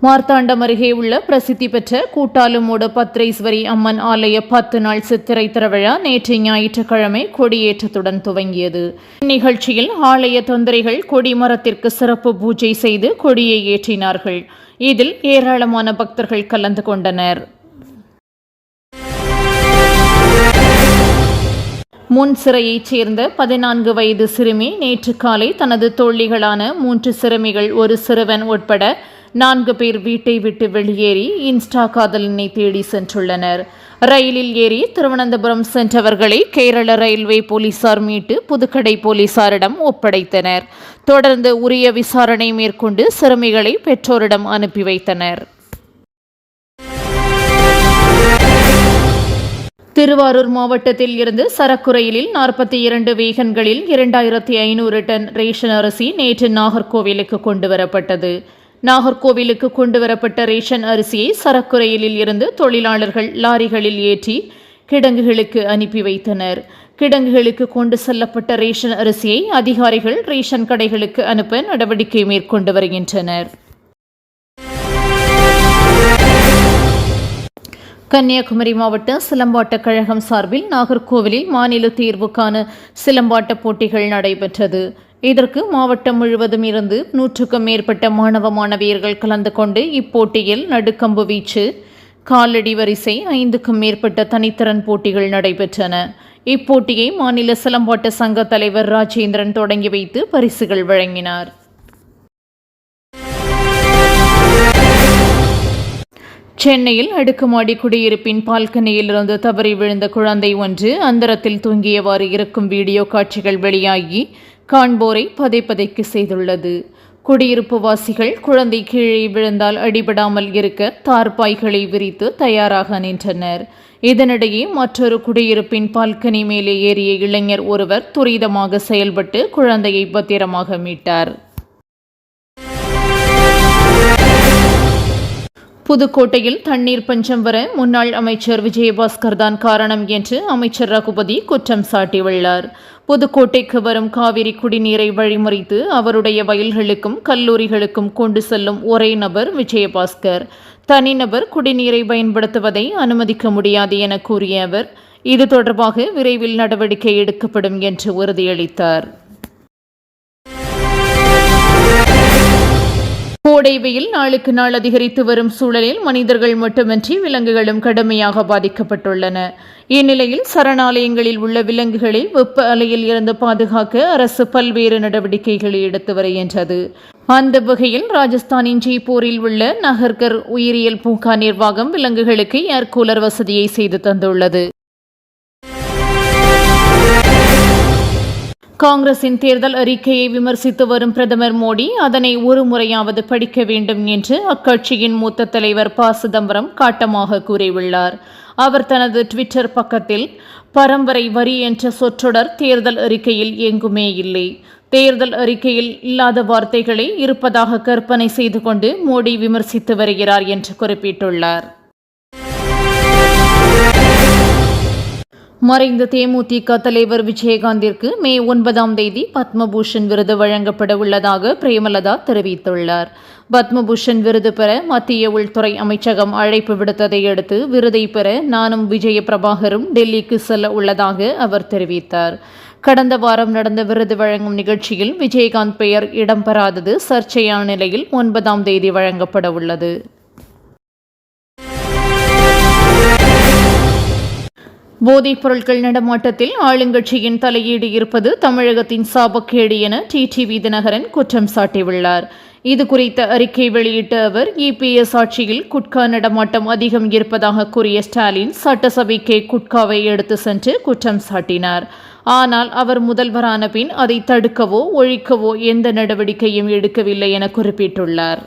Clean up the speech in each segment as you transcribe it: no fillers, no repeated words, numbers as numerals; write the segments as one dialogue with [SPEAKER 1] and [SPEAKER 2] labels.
[SPEAKER 1] மார்த்தாண்டம் அருகே உள்ள பிரசித்தி பெற்ற கூட்டாலுமூடு பத்ரேஸ்வரி அம்மன் ஆலய 10 நாள் சித்திரை திருவிழா நேற்று ஞாயிற்றுக்கிழமை கொடியேற்றத்துடன் துவங்கியது. இந்நிகழ்ச்சியில் ஆலய தொண்டர்கள் கொடிமரத்திற்கு சிறப்பு பூஜை செய்து கொடியை ஏற்றினார்கள். இதில் ஏராளமான பக்தர்கள் கலந்து கொண்டனர். முன் சிறையைச் சேர்ந்த 14 வயது சிறுமி நேற்று காலை தனது தோழிகளான 3 சிறுமிகள், ஒரு சிறுவன் உட்பட 4 பேர் வீட்டை விட்டு வெளியேறி இன்ஸ்டா காதலனை தேடி சென்றுள்ளனர். ரயிலில் ஏறி திருவனந்தபுரம் சென்றவர்களை கேரள ரயில்வே போலீசார் மீட்டு புதுக்கடை போலீசாரிடம் ஒப்படைத்தனர். தொடர்ந்து உரிய விசாரணை மேற்கொண்டு சிறுமிகளை பெற்றோரிடம் அனுப்பி வைத்தனர். திருவாரூர் மாவட்டத்தில் இருந்து சரக்கு ரயிலில் 42 வேகன்களில் 2500 டன் ரேஷன் அரிசி நேற்று நாகர்கோவிலுக்கு கொண்டுவரப்பட்டது. நாகர்கோவிலுக்கு கொண்டுவரப்பட்ட ரேஷன் அரிசியை சரக்கு ரயிலில் இருந்து தொழிலாளர்கள் லாரிகளில் ஏற்றி கிடங்குகளுக்கு அனுப்பி வைத்தனர். கிடங்குகளுக்கு கொண்டு செல்லப்பட்ட ரேஷன் அரிசியை அதிகாரிகள் ரேஷன் கடைகளுக்கு அனுப்ப நடவடிக்கை மேற்கொண்டு வருகின்றனர். கன்னியாகுமரி மாவட்ட சிலம்பாட்ட கழகம் சார்பில் நாகர்கோவிலில் மாநில தேர்வுக்கான சிலம்பாட்ட போட்டிகள் நடைபெற்றது. இதற்கு மாவட்டம் முழுவதும் இருந்து 100க்கும் மேற்பட்ட மாணவ மாணவியர்கள் கலந்து கொண்டு இப்போட்டியில் நடுக்கம்பு வீச்சு, காலடி வரிசை, 5க்கும் மேற்பட்ட தனித்திறன் போட்டிகள் நடைபெற்றன. இப்போட்டியை மாநில சிலம்பாட்ட சங்க தலைவர் ராஜேந்திரன் தொடங்கி வைத்து பரிசுகள் வழங்கினார். சென்னையில் அடுக்குமாடி குடியிருப்பின் பால்கனியிலிருந்து தவறி விழுந்த குழந்தை ஒன்று அந்தரத்தில் தூங்கியவாறு இருக்கும் வீடியோ காட்சிகள் வெளியாகி காண்போரை பதைப்பதைக்கு செய்துள்ளது. குடியிருப்பு வாசிகள் குழந்தை கீழே விழுந்தால் அடிபடாமல் இருக்க தார்பாய்களை விரித்து தயாராக நின்றனர். இதனிடையே மற்றொரு குடியிருப்பின் பால்கனி மேலே ஏறிய இளைஞர் ஒருவர் துரிதமாக செயல்பட்டு குழந்தையை பத்திரமாக மீட்டார். புதுக்கோட்டையில் தண்ணீர் பஞ்சம் வர முன்னாள் அமைச்சர் விஜயபாஸ்கர் தான் காரணம் என்று அமைச்சர் ரகுபதி குற்றம் சாட்டியுள்ளார். புதுக்கோட்டைக்கு வரும் காவிரி குடிநீரை வழிமறித்து அவருடைய வயல்களுக்கும் கல்லூரிகளுக்கும் கொண்டு செல்லும் ஒரே நபர் விஜயபாஸ்கர். தனிநபர் குடிநீரை பயன்படுத்துவதை அனுமதிக்க முடியாது என கூறிய அவர், இது தொடர்பாக விரைவில் நடவடிக்கை எடுக்கப்படும் என்று உறுதியளித்தார். கோடை வெயில் நாளுக்கு நாள் அதிகரித்து வரும் சூழலில் மனிதர்கள் மட்டுமின்றி விலங்குகளும் கடுமையாக பாதிக்கப்பட்டுள்ளன. இந்நிலையில் சரணாலயங்களில் உள்ள விலங்குகளை வெப்ப அலையில் இருந்து பாதுகாக்க அரசு பல்வேறு நடவடிக்கைகளை எடுத்து வருகின்றது. அந்த வகையில் ராஜஸ்தானின் ஜெய்ப்பூரில் உள்ள நகர்கர் உயிரியல் பூங்கா நிர்வாகம் விலங்குகளுக்கு ஏர் கூலர் வசதியை செய்து தந்துள்ளது. காங்கிரசின் தேர்தல் அறிக்கையை விமர்சித்து வரும் பிரதமர் மோடி அதனை ஒரு முறையாவது படிக்க வேண்டும் என்று அக்கட்சியின் மூத்த தலைவர் ப. சிதம்பரம் காட்டமாக கூறியுள்ளார். அவர் தனது ட்விட்டர் பக்கத்தில், பரம்பரை வரி என்ற சொற்றொடர் தேர்தல் அறிக்கையில் எங்குமே இல்லை, தேர்தல் அறிக்கையில் இல்லாத வார்த்தைகளை இருப்பதாக கற்பனை செய்து கொண்டு மோடி விமர்சித்து வருகிறார் என்று குறிப்பிட்டுள்ளார். மறைந்த தேமுதிக தலைவர் விஜயகாந்திற்கு மே 9ஆம் தேதி பத்மபூஷன் விருது வழங்கப்பட உள்ளதாக பிரேமலதா தெரிவித்துள்ளார். பத்மபூஷன் விருது பெற மத்திய உள்துறை அமைச்சகம் அழைப்பு விடுத்ததை அடுத்து விருதை பெற நானும் விஜய பிரபாகரும் டெல்லிக்கு செல்ல உள்ளதாக அவர் தெரிவித்தார். கடந்த வாரம் நடந்த விருது வழங்கும் நிகழ்ச்சியில் விஜயகாந்த் பெயர் இடம்பெறாதது சர்ச்சையான நிலையில் 9ஆம் தேதி வழங்கப்பட உள்ளது. போதைப் பொருட்கள் நடமாட்டத்தில் ஆளுங்கட்சியின் தலையீடு இருப்பது தமிழகத்தின் சாபக்கேடு என டிடிவி தினகரன் குற்றம் சாட்டியுள்ளார். இது குறித்த அறிக்கை வெளியிட்ட அவர், இபிஎஸ் ஆட்சியில் குட்கா நடமாட்டம் அதிகம் இருப்பதாக கூறிய ஸ்டாலின் சட்டசபைக்கே குட்காவை எடுத்து சென்று குற்றம் சாட்டினார். ஆனால் அவர் முதல்வரான பின் அதை தடுக்கவோ ஒழிக்கவோ எந்த நடவடிக்கையும் எடுக்கவில்லை என குறிப்பிட்டுள்ளார்.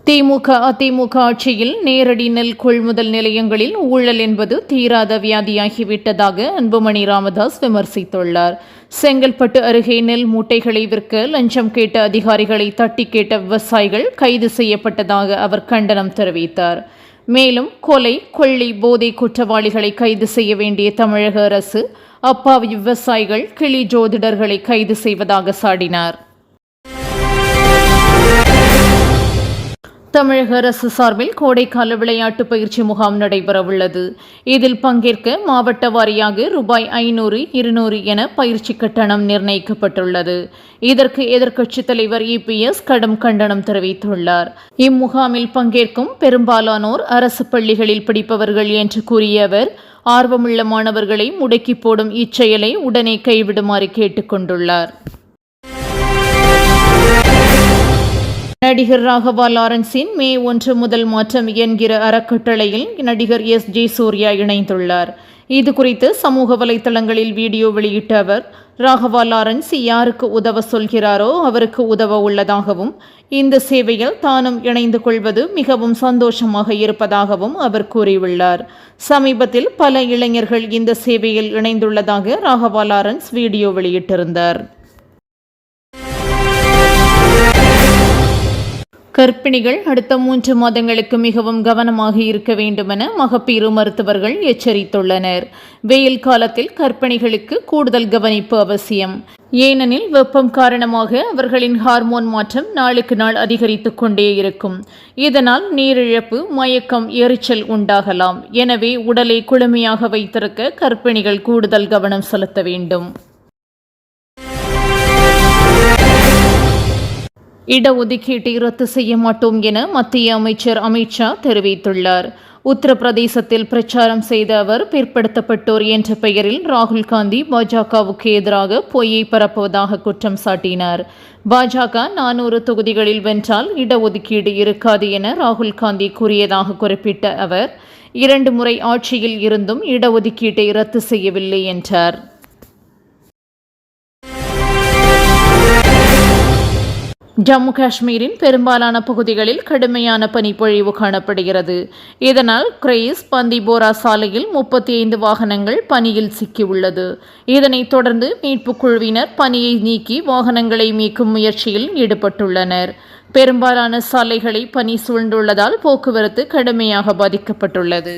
[SPEAKER 1] திமுக அதிமுக ஆட்சியில் நேரடி நெல் கொள்முதல் நிலையங்களில் ஊழல் என்பது தீராத வியாதியாகிவிட்டதாக அன்புமணி ராமதாஸ் விமர்சித்துள்ளார். செங்கல்பட்டு அருகே நெல் மூட்டைகளை விற்க லஞ்சம் கேட்ட அதிகாரிகளை தட்டி கேட்ட விவசாயிகள் கைது செய்யப்பட்டதாக அவர் கண்டனம் தெரிவித்தார். மேலும் கொலை, கொள்ளை, போதை குற்றவாளிகளை கைது செய்ய வேண்டிய தமிழக அரசு அப்பாவி விவசாயிகள், கிளி ஜோதிடர்களை கைது செய்வதாக சாடினார். தமிழக அரசு சார்பில் கோடைக்கால விளையாட்டு பயிற்சி முகாம் நடைபெறவுள்ளது. இதில் பங்கேற்க மாவட்ட வாரியாக ரூபாய் 500, 200 என பயிற்சி கட்டணம் நிர்ணயிக்கப்பட்டுள்ளது. இதற்கு எதிர்க்கட்சித் தலைவர் EPS கடும் கண்டனம் தெரிவித்துள்ளார். இம்முகாமில் பங்கேற்கும் பெரும்பாலானோர் அரசு பள்ளிகளில் படிப்பவர்கள் என்று கூறிய அவர், ஆர்வமுள்ள மாணவர்களை முடக்கி போடும் இச்செயலை உடனே கைவிடுமாறு கேட்டுக் கொண்டுள்ளார். நடிகர் ராகவா லாரன்ஸின் மே 1 முதல் மாற்றம் என்கிற அறக்கட்டளையில் நடிகர் SJ சூர்யா இணைந்துள்ளார். இதுகுறித்து சமூக வலைதளங்களில் வீடியோ வெளியிட்ட அவர், ராகவா லாரன்ஸ் யாருக்கு உதவ சொல்கிறாரோ அவருக்கு உதவ உள்ளதாகவும், இந்த சேவையில் தானும் இணைந்து கொள்வது மிகவும் சந்தோஷமாக இருப்பதாகவும் அவர் கூறியுள்ளார். சமீபத்தில் பல இளைஞர்கள் இந்த சேவையில் இணைந்துள்ளதாக ராகவா லாரன்ஸ் வீடியோ வெளியிட்டிருந்தார். கர்ப்பிணிகள் அடுத்த 3 மாதங்களுக்கு மிகவும் கவனமாக இருக்க வேண்டுமென மகப்பேறு மருத்துவர்கள் எச்சரித்துள்ளனர். வெயில் காலத்தில் கர்ப்பிணிகளுக்கு கூடுதல் கவனிப்பு அவசியம். ஏனெனில் வெப்பம் காரணமாக அவர்களின் ஹார்மோன் மாற்றம் நாளுக்கு நாள் அதிகரித்துக் கொண்டே இருக்கும். இதனால் நீரிழப்பு, மயக்கம், எரிச்சல் உண்டாகலாம். எனவே உடலை குளுமையாக வைத்திருக்க கர்ப்பிணிகள் கூடுதல் கவனம் செலுத்த வேண்டும். இடஒதுக்கீட்டை ரத்து செய்ய மாட்டோம் என மத்திய அமைச்சர் அமித் ஷா தெரிவித்துள்ளார். உத்தரப்பிரதேசத்தில் பிரச்சாரம் செய்த அவர், பிற்படுத்தப்பட்டோர் என்ற பெயரில் ராகுல் காந்தி பாஜகவுக்கு எதிராக பொய்யை பரப்புவதாக குற்றம் சாட்டினார். பாஜக 400 தொகுதிகளில் வென்றால் இடஒதுக்கீடு இருக்காது என ராகுல் காந்தி கூறியதாக குறிப்பிட்ட அவர், 2 முறை ஆட்சியில் இருந்தும் இடஒதுக்கீட்டை ரத்து செய்யவில்லை என்றார். ஜம்மு காஷ்மீரின் பெரும்பாலான பகுதிகளில் கடுமையான பனிப்பொழிவு காணப்படுகிறது. இதனால் கிரேஸ் பந்திபோரா சாலையில் 35 வாகனங்கள் பனியில் சிக்கியுள்ளது. இதனைத் தொடர்ந்து மீட்புக் குழுவினர் பனியை நீக்கி வாகனங்களை மீட்கும் முயற்சியில் ஈடுபட்டுள்ளனர். பெரும்பாலான சாலைகளை பனி சூழ்ந்துள்ளதால் போக்குவரத்து கடுமையாக பாதிக்கப்பட்டுள்ளது.